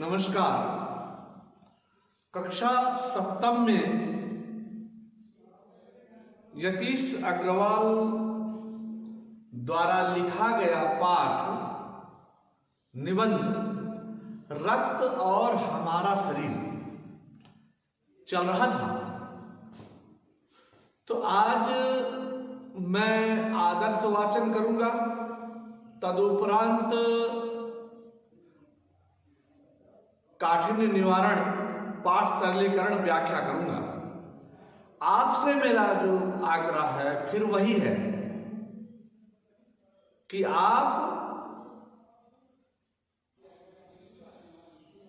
नमस्कार। कक्षा सप्तम में यतीश अग्रवाल द्वारा लिखा गया पाठ निबंध रक्त और हमारा शरीर चल रहा था। तो आज मैं आदर्श वाचन करूंगा, तदुपरांत काठिन्य निवारण पाठ सरलीकरण व्याख्या करूंगा। आपसे मेरा जो आग्रह है फिर वही है कि आप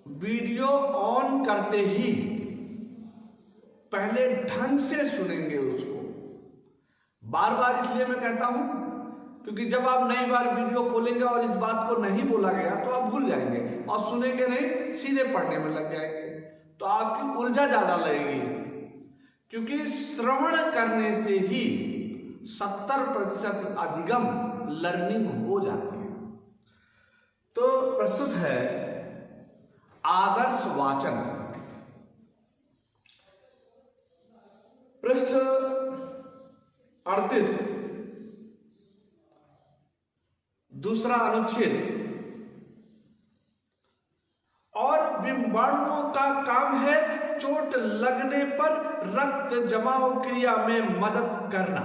वीडियो ऑन करते ही पहले ढंग से सुनेंगे उसको। बार बार इसलिए मैं कहता हूं क्योंकि जब आप नई बार वीडियो खोलेंगे और इस बात को नहीं बोला गया तो आप भूल जाएंगे और सुनेंगे नहीं, सीधे पढ़ने में लग जाएंगे, तो आपकी ऊर्जा ज्यादा लगेगी। क्योंकि श्रवण करने से ही 70% अधिगम लर्निंग हो जाती है। तो प्रस्तुत है आदर्श वाचन, पृष्ठ 38, दूसरा अनुच्छेद। और बिंबाणुओं का काम है चोट लगने पर रक्त जमाव क्रिया में मदद करना।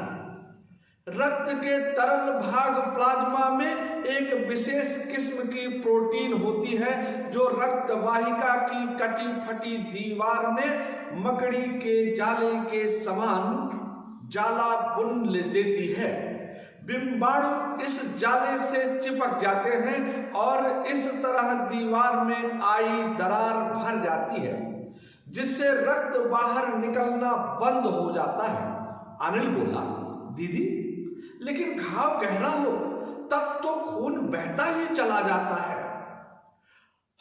रक्त के तरल भाग प्लाज्मा में एक विशेष किस्म की प्रोटीन होती है जो रक्त वाहिका की कटी फटी दीवार में मकड़ी के जाले के समान जाला बुन देती है। बिंबाणु इस जाले से चिपक जाते हैं और इस तरह दीवार में आई दरार भर जाती है जिससे रक्त बाहर निकलना बंद हो जाता है। अनिल बोला, दीदी लेकिन घाव गहरा हो तब तो खून बहता ही चला जाता है।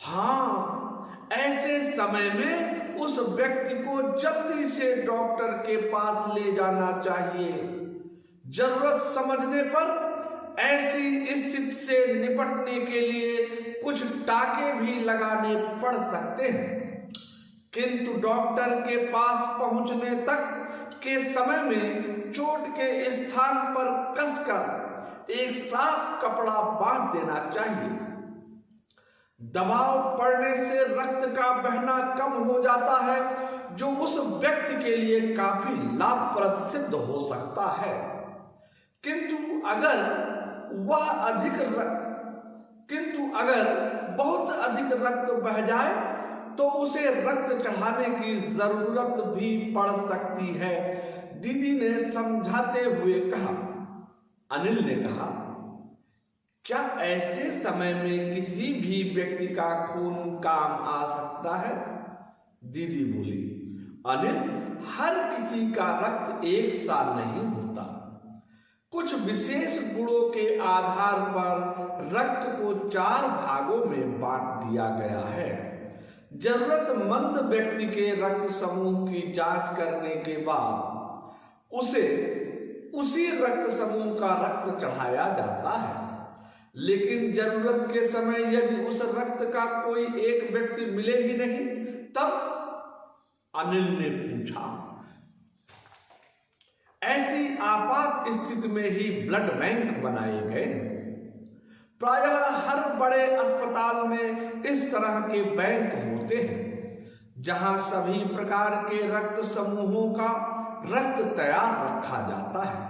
हाँ, ऐसे समय में उस व्यक्ति को जल्दी से डॉक्टर के पास ले जाना चाहिए। जरूरत समझने पर ऐसी स्थिति से निपटने के लिए कुछ टाके भी लगाने पड़ सकते हैं, किंतु डॉक्टर के पास पहुंचने तक के समय में चोट के स्थान पर कसकर एक साफ कपड़ा बांध देना चाहिए। दबाव पड़ने से रक्त का बहना कम हो जाता है जो उस व्यक्ति के लिए काफी लाभप्रद सिद्ध हो सकता है। किंतु अगर बहुत अधिक रक्त बह जाए तो उसे रक्त चढ़ाने की जरूरत भी पड़ सकती है, दीदी ने समझाते हुए कहा। अनिल ने कहा, क्या ऐसे समय में किसी भी व्यक्ति का खून काम आ सकता है? दीदी बोली, अनिल, हर किसी का रक्त एक सा नहीं होता। कुछ विशेष गुणों के आधार पर रक्त को 4 भागों में बांट दिया गया है। जरूरतमंद व्यक्ति के रक्त समूह की जांच करने के बाद उसे उसी रक्त समूह का रक्त चढ़ाया जाता है। लेकिन जरूरत के समय यदि उस रक्त का कोई एक व्यक्ति मिले ही नहीं, तब अनिल ने पूछा, ऐसी आपात स्थिति में ही ब्लड बैंक बनाए गए। प्रायः हर बड़े अस्पताल में इस तरह के बैंक होते हैं जहां सभी प्रकार के रक्त समूहों का रक्त तैयार रखा जाता है।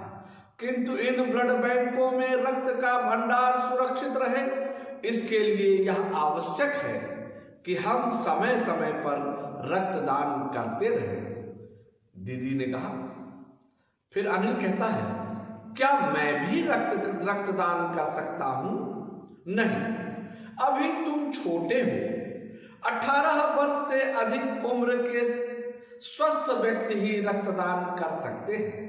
किंतु इन ब्लड बैंकों में रक्त का भंडार सुरक्षित रहे, इसके लिए यह आवश्यक है कि हम समय समय पर रक्तदान करते रहें, दीदी ने कहा। फिर अनिल कहता है, क्या मैं भी रक्तदान कर सकता हूं? नहीं, अभी तुम छोटे हो। 18 वर्ष से अधिक उम्र के स्वस्थ व्यक्ति ही रक्तदान कर सकते हैं।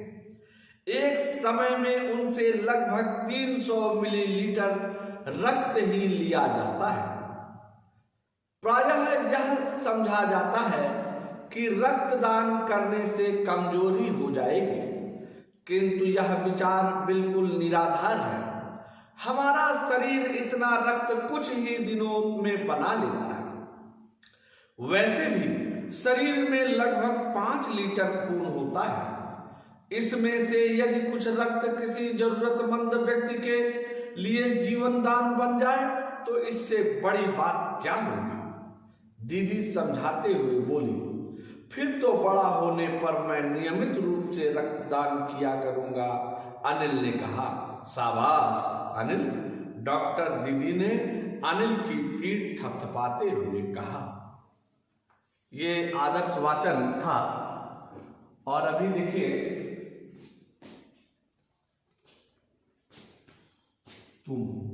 एक समय में उनसे लगभग 300 मिलीलीटर रक्त ही लिया जाता है। प्रायः यह समझा जाता है कि रक्तदान करने से कमजोरी हो जाएगी, किंतु यह विचार बिल्कुल निराधार है। हमारा शरीर इतना रक्त कुछ ही दिनों में बना लेता है। वैसे भी शरीर में लगभग 5 लीटर खून होता है। इसमें से यदि कुछ रक्त किसी जरूरतमंद व्यक्ति के लिए जीवन दान बन जाए तो इससे बड़ी बात क्या होगी। दीदी समझाते हुए बोली, फिर तो बड़ा होने पर मैं नियमित रूप से रक्तदान किया करूंगा। अनिल ने कहा। शाबाश अनिल, डॉक्टर दीदी ने अनिल की पीठ थपथपाते हुए कहा। ये आदर्श वाचन था। और अभी देखिए, तुम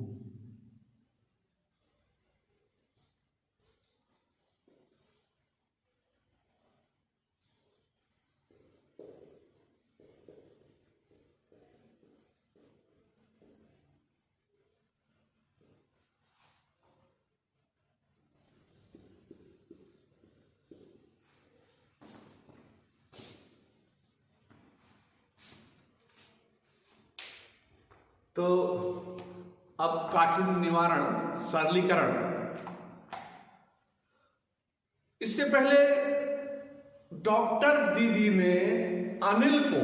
तो अब काठिन्य निवारण, सरलीकरण। इससे पहले डॉक्टर दीदी ने अनिल को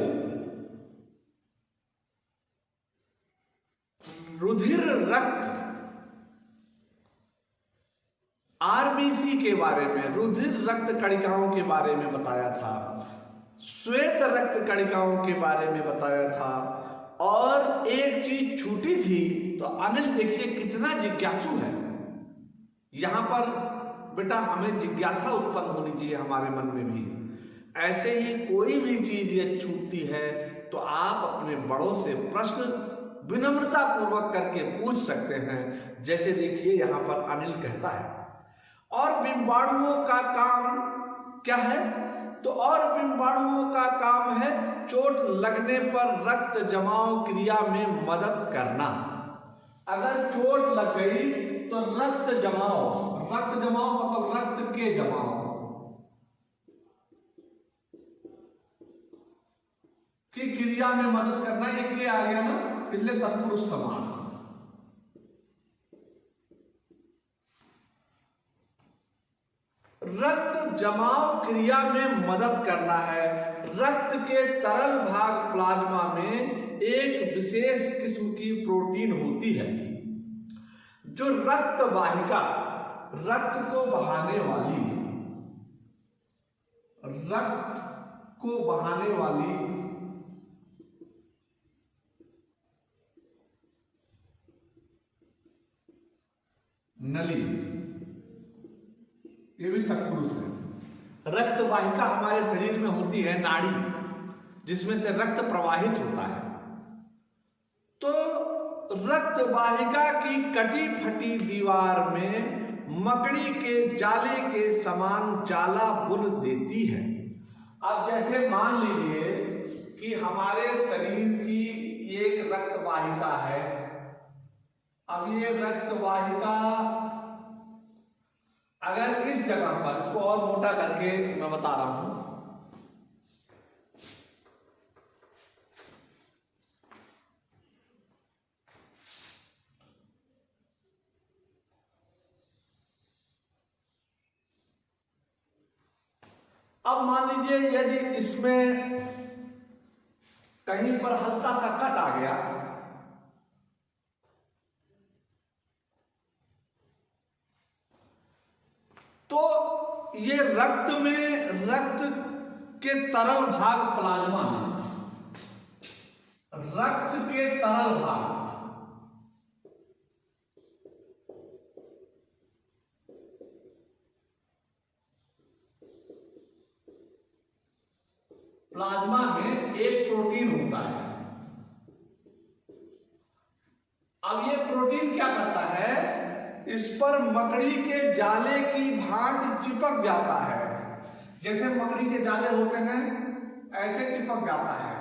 रुधिर रक्त आरबीसी के बारे में, रुधिर रक्त कणिकाओं के बारे में बताया था, श्वेत रक्त कणिकाओं के बारे में बताया था। और एक चीज छूटी थी। तो अनिल देखिए कितना जिज्ञासु है। यहां पर बेटा हमें जिज्ञासा उत्पन्न होनी चाहिए हमारे मन में भी। ऐसे ही कोई भी चीज ये छूटती है तो आप अपने बड़ों से प्रश्न विनम्रता पूर्वक करके पूछ सकते हैं। जैसे देखिए यहां पर अनिल कहता है, और बिंबाणुओं का काम क्या है? तो और बिंबाणुओं का काम है चोट लगने पर रक्त जमाव क्रिया में मदद करना। अगर चोट लग गई तो रक्त जमाव मतलब रक्त के जमाव की क्रिया में मदद करना। ये के आ गया ना, इसलिए तत्पुरुष समास। रक्त जमाव क्रिया में मदद करना है। रक्त के तरल भाग प्लाज्मा में एक विशेष किस्म की प्रोटीन होती है जो रक्त वाहिका, रक्त को बहाने वाली नली, ये भी तत्पुरुष है। रक्त वाहिका हमारे शरीर में होती है, नाड़ी, जिसमें से रक्त प्रवाहित होता है। तो रक्त वाहिका की कटी फटी दीवार में मकड़ी के जाले के समान जाला बुन देती है। अब जैसे मान लीजिए कि हमारे शरीर की एक रक्त वाहिका है। अब ये रक्त वाहिका अगर इस जगह पर, इसको और मोटा करके मैं बता रहा हूं, अब मान लीजिए यदि इसमें कहीं पर हल्का सा कट आ गया तो ये रक्त के तरल भाग प्लाज्मा में, रक्त के तरल भाग प्लाज्मा में एक प्रोटीन होता है। अब ये प्रोटीन क्या करता है? इस पर मकड़ी के जाले की भांति चिपक जाता है। जैसे मकड़ी के जाले होते हैं ऐसे चिपक जाता है।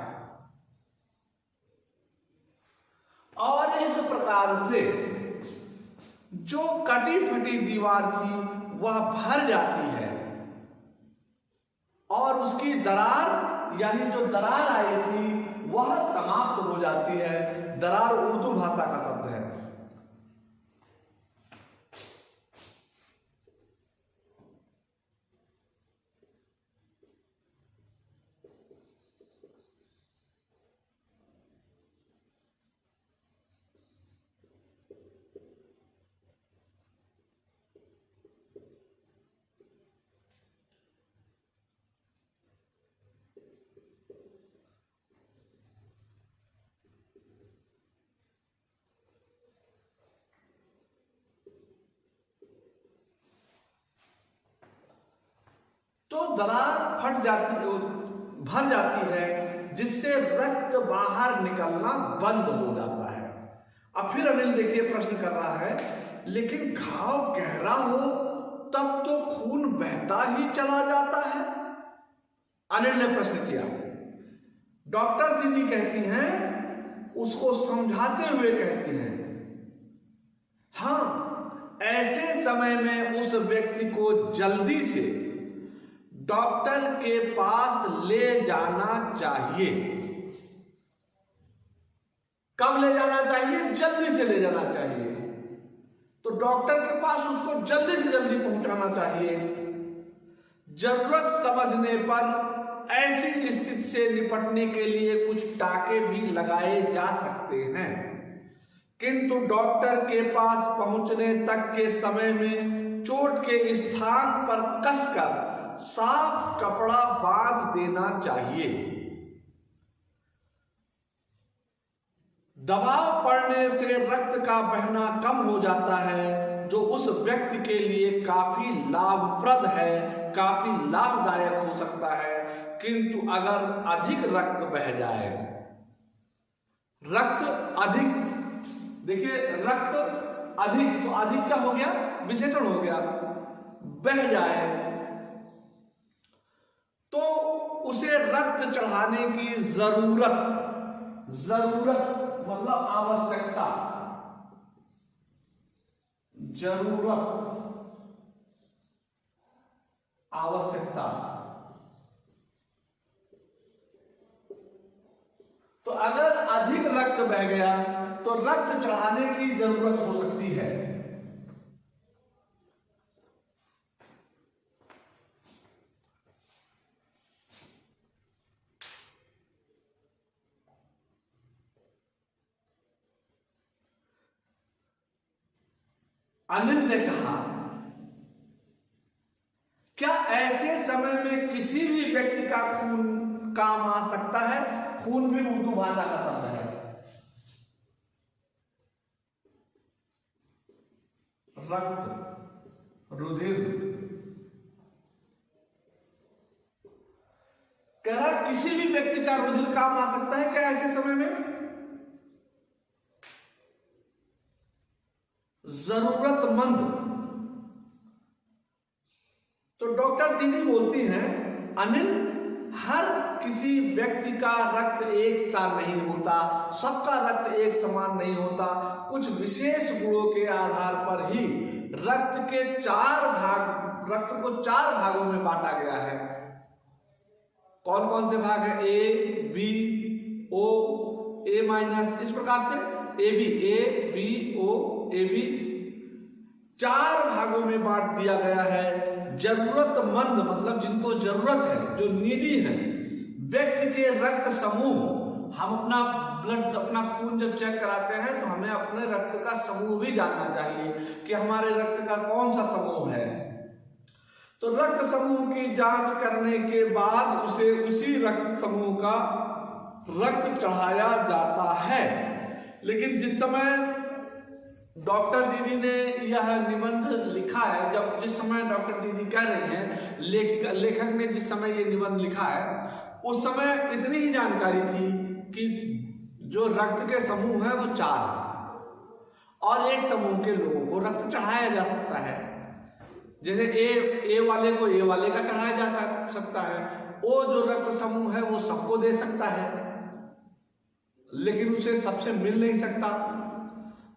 और इस प्रकार से जो कटी फटी दीवार थी वह भर जाती है और उसकी दरार, यानी जो दरार आई थी वह समाप्त हो जाती है। दरार उर्दू भाषा का शब्द है। दरार भर जाती है, जिससे रक्त बाहर निकलना बंद हो जाता है। अब फिर अनिल देखिए प्रश्न कर रहा है, लेकिन घाव गहरा हो तब तो खून बहता ही चला जाता है। अनिल ने प्रश्न किया। डॉक्टर दीदी कहती हैं, उसको समझाते हुए कहती हैं, हाँ, ऐसे समय में उस व्यक्ति को जल्दी से डॉक्टर के पास ले जाना चाहिए। कब ले जाना चाहिए? जल्दी से ले जाना चाहिए। तो डॉक्टर के पास उसको जल्दी से जल्दी पहुंचाना चाहिए। जरूरत समझने पर ऐसी स्थिति से निपटने के लिए कुछ टाके भी लगाए जा सकते हैं, किंतु डॉक्टर के पास पहुंचने तक के समय में चोट के स्थान पर कसकर साफ कपड़ा बांध देना चाहिए। दबाव पड़ने से रक्त का बहना कम हो जाता है, जो उस व्यक्ति के लिए काफी लाभप्रद है, काफी लाभदायक हो सकता है। किंतु अगर अधिक रक्त बह जाए, रक्त अधिक, देखिए रक्त अधिक, तो अधिक क्या हो गया? विशेषण हो गया। बह जाए तो उसे रक्त चढ़ाने की जरूरत मतलब आवश्यकता, आवश्यकता। तो अगर अधिक रक्त बह गया तो रक्त चढ़ाने की जरूरत हो सकती है। अनिल ने कहा, क्या ऐसे समय में किसी भी व्यक्ति का खून काम आ सकता है? खून भी उर्दू भाषा का शब्द है। रक्त, रुधिर। कह रहा किसी भी व्यक्ति का रुधिर काम आ सकता है क्या ऐसे समय में? जरूरतमंद। तो डॉक्टर दीदी बोलती हैं, अनिल, हर किसी व्यक्ति का रक्त एक सा नहीं होता, सबका रक्त एक समान नहीं होता। कुछ विशेष गुणों के आधार पर ही रक्त को 4 भागों में बांटा गया है। कौन कौन से भाग है? ए, बी, ओ, ए माइनस, इस प्रकार से A B O A B 4 भागों में बांट दिया गया है। जरूरतमंद मतलब जिनको जरूरत है, जो नीडी है, व्यक्ति के रक्त समूह। हम अपना खून जब चेक कराते हैं तो हमें अपने रक्त का समूह भी जानना चाहिए कि हमारे रक्त का कौन सा समूह है। तो रक्त समूह की जांच करने के बाद उसे उसी रक्त समूह का रक्त चढ़ाया जाता है। लेकिन जिस समय डॉक्टर दीदी ने यह निबंध लिखा है, जिस समय डॉक्टर दीदी कह रही हैं, लेखक ने जिस समय ये निबंध लिखा है, उस समय इतनी ही जानकारी थी कि जो रक्त के समूह हैं वो 4 और एक समूह के लोगों को रक्त चढ़ाया जा सकता है। जैसे ए वाले को ए वाले का चढ़ाया जा सकता है, ओ जो रक्त समूह है वो सबको दे सकता है, लेकिन उसे सबसे मिल नहीं सकता।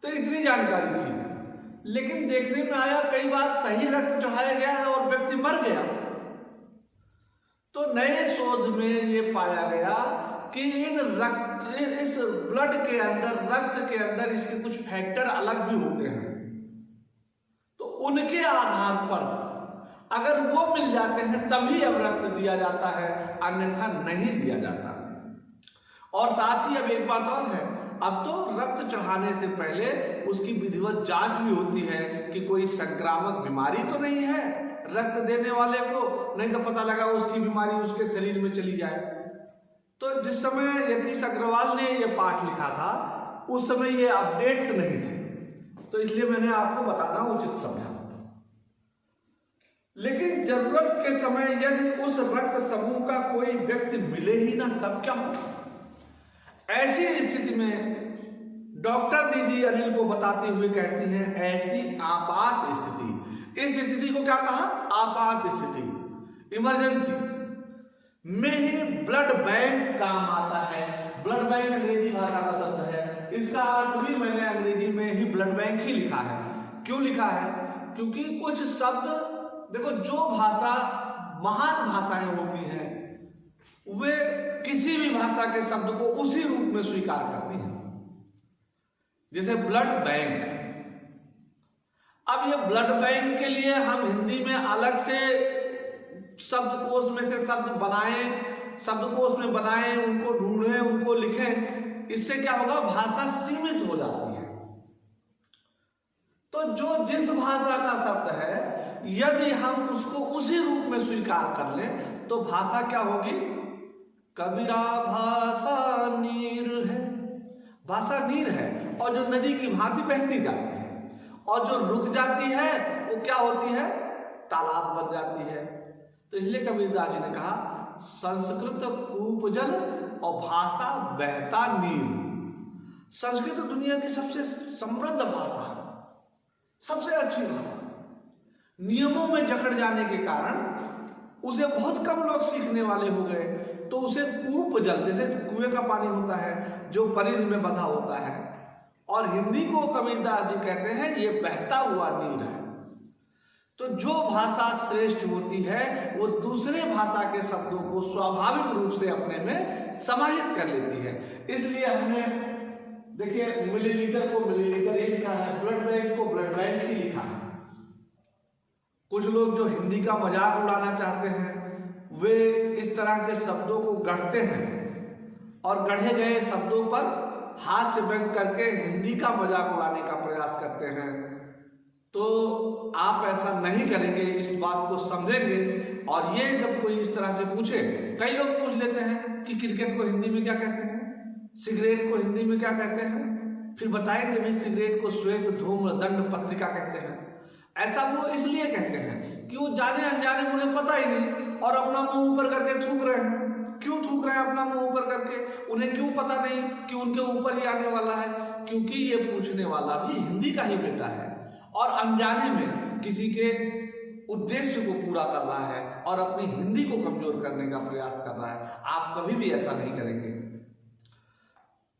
तो इतनी जानकारी थी। लेकिन देखने में आया कई बार सही रक्त चढ़ाया गया है और व्यक्ति मर गया। तो नए शोध में ये पाया गया कि इस ब्लड के अंदर, रक्त के अंदर इसके कुछ फैक्टर अलग भी होते हैं। तो उनके आधार पर अगर वो मिल जाते हैं तभी अब रक्त दिया जाता है, अन्यथा नहीं दिया जाता। और साथ ही अब एक बात और है, अब तो रक्त चढ़ाने से पहले उसकी विधिवत जांच भी होती है कि कोई संक्रामक बीमारी तो नहीं है रक्त देने वाले को, नहीं तो पता लगा उसकी बीमारी उसके शरीर में चली जाए। तो जिस समय यतीश अग्रवाल ने यह पाठ लिखा था उस समय ये अपडेट्स नहीं थे, तो इसलिए मैंने आपको बताना उचित समझा। लेकिन जरूरत के समय यदि उस रक्त समूह का कोई व्यक्ति मिले ही ना, तब क्या हो? ऐसी स्थिति में डॉक्टर दीदी अनिल को बताते हुए कहती हैं, ऐसी आपात स्थिति, इस स्थिति को क्या कहा? आपात स्थिति, इमरजेंसी में ही ब्लड बैंक काम आता है। ब्लड बैंक अंग्रेजी भाषा का शब्द है, इसका अर्थ भी मैंने अंग्रेजी में ही ब्लड बैंक ही लिखा है। क्यों लिखा है? क्योंकि कुछ शब्द देखो, जो भाषा महान भाषाएं होती हैं वे किसी भी भाषा के शब्द को उसी रूप में स्वीकार करती हैं। जैसे ब्लड बैंक, अब ये ब्लड बैंक के लिए हम हिंदी में अलग से शब्दकोश में से शब्द बनाएं, शब्दकोश में बनाएं, उनको ढूंढें, उनको लिखें, इससे क्या होगा? भाषा सीमित हो जाती है। तो जो जिस भाषा का शब्द है यदि हम उसको उसी रूप में स्वीकार कर लें तो भाषा क्या होगी? कबीरा भाषा नीर है, भाषा नीर है, और जो नदी की भांति बहती जाती है, और जो रुक जाती है वो क्या होती है? तालाब बन जाती है। तो इसलिए कबीरदास जी ने कहा, संस्कृत कूप जल और भाषा बहता नीर। संस्कृत दुनिया की सबसे समृद्ध भाषा, सबसे अच्छी भाषा, नियमों में जकड़ जाने के कारण उसे बहुत कम लोग सीखने वाले हो गए, तो उसे कूप जल, जैसे कुएं का पानी होता है जो परिध में बंधा होता है, और हिंदी को कबीरदास जी कहते हैं ये बहता हुआ नीर है। तो जो भाषा श्रेष्ठ होती है वो दूसरे भाषा के शब्दों को स्वाभाविक रूप से अपने में समाहित कर लेती है। इसलिए हमने देखिए, मिलीलीटर को मिलीलीटर ही लिखा है, ब्लड बैंक को ब्लड बैंक ही लिखा है। कुछ लोग जो हिंदी का मजाक उड़ाना चाहते हैं वे इस तरह के शब्दों को गढ़ते हैं और गढ़े गए शब्दों पर हास्य व्यक्त करके हिंदी का मजाक उड़ाने का प्रयास करते हैं। तो आप ऐसा नहीं करेंगे, इस बात को समझेंगे। और ये जब कोई इस तरह से पूछे, कई लोग पूछ लेते हैं कि क्रिकेट को हिंदी में क्या कहते हैं, सिगरेट को हिंदी में क्या कहते हैं, फिर बताएंगे भी सिगरेट को श्वेत धूम्र दंड पत्रिका कहते हैं। ऐसा वो इसलिए कहते हैं कि वो जाने अनजाने उन्हें पता ही नहीं और अपना मुंह ऊपर करके थूक रहे हैं। क्यों थूक रहे हैं अपना मुंह ऊपर करके? उन्हें क्यों पता नहीं कि उनके ऊपर ही आने वाला है? क्योंकि ये पूछने वाला भी हिंदी का ही बेटा है और अनजाने में किसी के उद्देश्य को पूरा कर रहा है और अपनी हिंदी को कमजोर करने का प्रयास कर रहा है। आप कभी भी ऐसा नहीं करेंगे।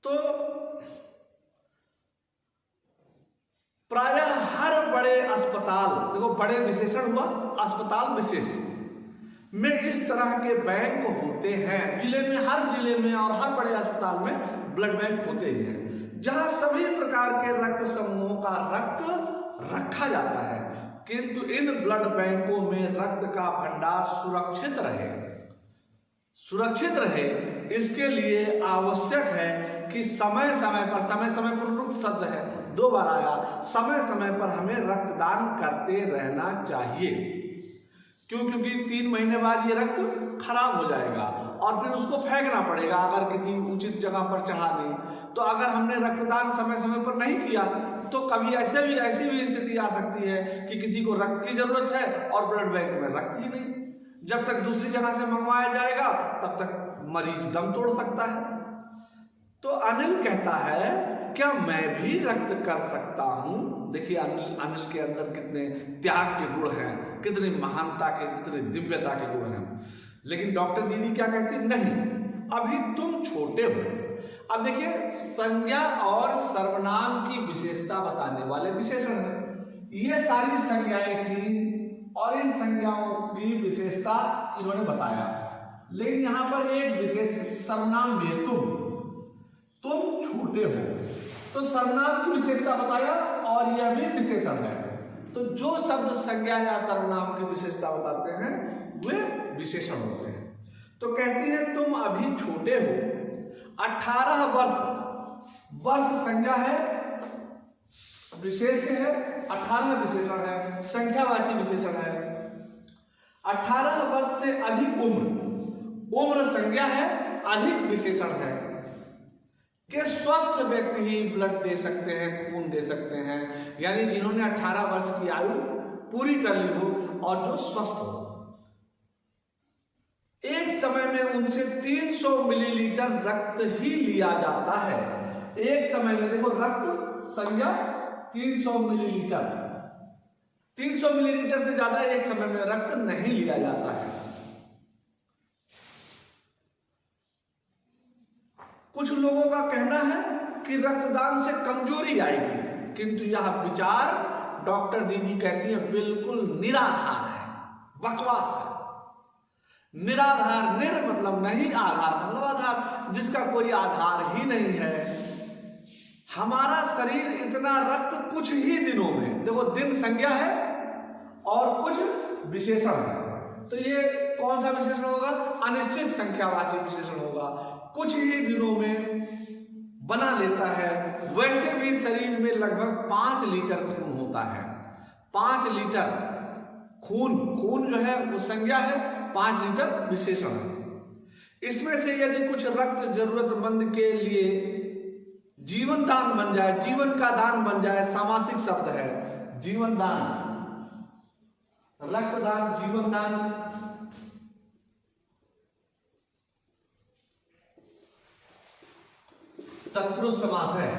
तो प्रायः हर बड़े अस्पताल, देखो बड़े विशेषण हुआ, अस्पताल विशेष में इस तरह के बैंक होते हैं। जिले में, हर जिले में और हर बड़े अस्पताल में ब्लड बैंक होते ही हैं, जहां सभी प्रकार के रक्त समूहों का रक्त रखा जाता है। किंतु इन ब्लड बैंकों में रक्त का भंडार सुरक्षित रहे, इसके लिए आवश्यक है कि समय समय पर रुक शब्द है, 2 बार आया, समय समय पर हमें रक्तदान करते रहना चाहिए। क्यों? क्योंकि 3 महीने बाद ये रक्त खराब हो जाएगा और फिर उसको फेंकना पड़ेगा अगर किसी उचित जगह पर चढ़ा नहीं। तो अगर हमने रक्तदान समय समय पर नहीं किया तो कभी ऐसी भी स्थिति आ सकती है कि किसी को रक्त की जरूरत है और ब्लड बैंक में रक्त ही नहीं। जब तक दूसरी जगह से मंगवाया जाएगा तब तक मरीज दम तोड़ सकता है। तो अनिल कहता है, क्या मैं भी रक्त कर सकता हूं? देखिए अनिल के अंदर कितने त्याग के गुण हैं, कितनी महानता के, कितनी दिव्यता के गुण हैं। लेकिन डॉक्टर दीदी क्या कहती? नहीं, अभी तुम छोटे हो। अब देखिए, संज्ञा और सर्वनाम की विशेषता बताने वाले विशेषण हैं। ये सारी संज्ञाएं थी और इन संज्ञाओं की विशेषता इन्होंने बताया। लेकिन यहां पर एक विशेष सर्वनाम भी है, तुम छोटे हो, तो सर्वनाम की विशेषता बताया और यह भी विशेषण है। तो जो शब्द संज्ञा या सर्वनाम की विशेषता बताते हैं वे विशेषण होते हैं। तो कहती है तुम अभी छोटे हो, 18 वर्ष संज्ञा है, विशेष है, 18 विशेषण है, संख्यावाची विशेषण है। 18 वर्ष से अधिक उम्र संज्ञा है, अधिक विशेषण है। कि स्वस्थ व्यक्ति ही ब्लड दे सकते हैं, खून दे सकते हैं। यानी जिन्होंने 18 वर्ष की आयु पूरी कर ली हो और जो स्वस्थ हो। एक समय में उनसे 300 मिलीलीटर रक्त ही लिया जाता है। एक समय में देखो, रक्त संज्ञा 300 मिलीलीटर, 300 मिलीलीटर से ज्यादा एक समय में रक्त नहीं लिया जाता है। कुछ लोगों का कहना है कि रक्तदान से कमजोरी आएगी, किंतु यह विचार डॉक्टर दीदी कहती है बिल्कुल निराधार है, बकवास है। निराधार, निर मतलब नहीं, आधार मतलब आधार, जिसका कोई आधार ही नहीं है। हमारा शरीर इतना रक्त कुछ ही दिनों में, देखो दिन संज्ञा है और कुछ विशेषण है, तो ये कौन सा विशेषण होगा? अनिश्चित संख्यावाची विशेषण होगा। कुछ ही दिनों में बना लेता है। वैसे भी शरीर में लगभग 5 लीटर खून होता है। 5 लीटर खून जो है वो संज्ञा है, 5 लीटर विशेषण है। इसमें से यदि कुछ रक्त जरूरतमंद के लिए जीवन दान बन जाए, जीवन का दान बन जाए, सामासिक शब्द है जीवन दान, रक्तदान, जीवन दान, तत्पुरुष समास है,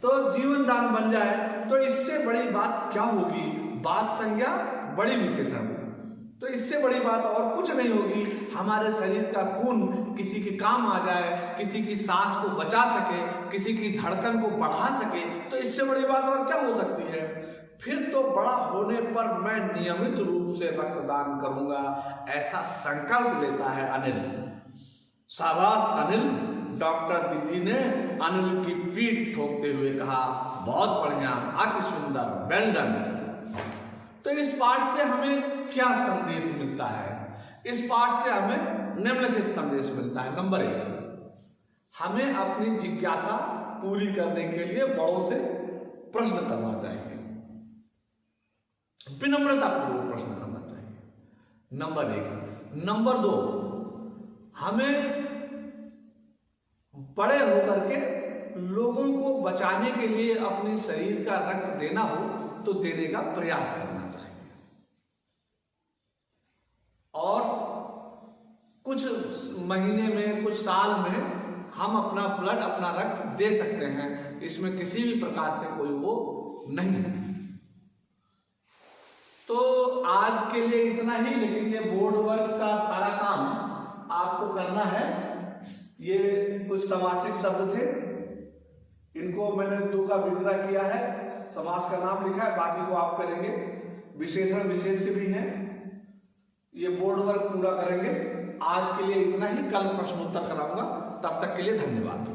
तो जीवन दान बन जाए तो इससे बड़ी बात क्या होगी? बात संज्ञा बड़ी विशेषण, तो इससे बड़ी बात और कुछ नहीं होगी। हमारे शरीर का खून किसी के काम आ जाए, किसी की सांस को बचा सके, किसी की धड़कन को बढ़ा सके, तो इससे बड़ी बात और क्या हो सकती है? फिर तो बड़ा होने पर मैं नियमित रूप से रक्तदान करूंगा, ऐसा संकल्प लेता है अनिल। शाबाश अनिल। डॉक्टर दीदी ने अनिल की पीठ ठोकते हुए कहा, बहुत बढ़िया, अति सुंदर, वेल डन। तो इस पाठ से हमें क्या संदेश मिलता है? इस पाठ से हमें निम्नलिखित संदेश मिलता है। नंबर 1, हमें अपनी जिज्ञासा पूरी करने के लिए बड़ों से प्रश्न करना चाहिए, विनम्रतापूर्वक प्रश्न करना चाहिए। नंबर 1। नंबर 2, हमें बड़े होकर के लोगों को बचाने के लिए अपने शरीर का रक्त देना हो तो देने का प्रयास करना चाहिए। और कुछ महीने में, कुछ साल में हम अपना ब्लड, अपना रक्त दे सकते हैं, इसमें किसी भी प्रकार से कोई वो नहीं है। तो आज के लिए इतना ही, लेकिन ये बोर्ड वर्क का सारा काम आपको करना है। ये कुछ समासिक शब्द थे, इनको मैंने 2 का विग्रह किया है, समास का नाम लिखा है, बाकी को आप करेंगे। विशेषण विशेष्य भी हैं, ये बोर्ड वर्क पूरा करेंगे। आज के लिए इतना ही, कल प्रश्नोत्तर कराऊंगा। तब तक के लिए धन्यवाद।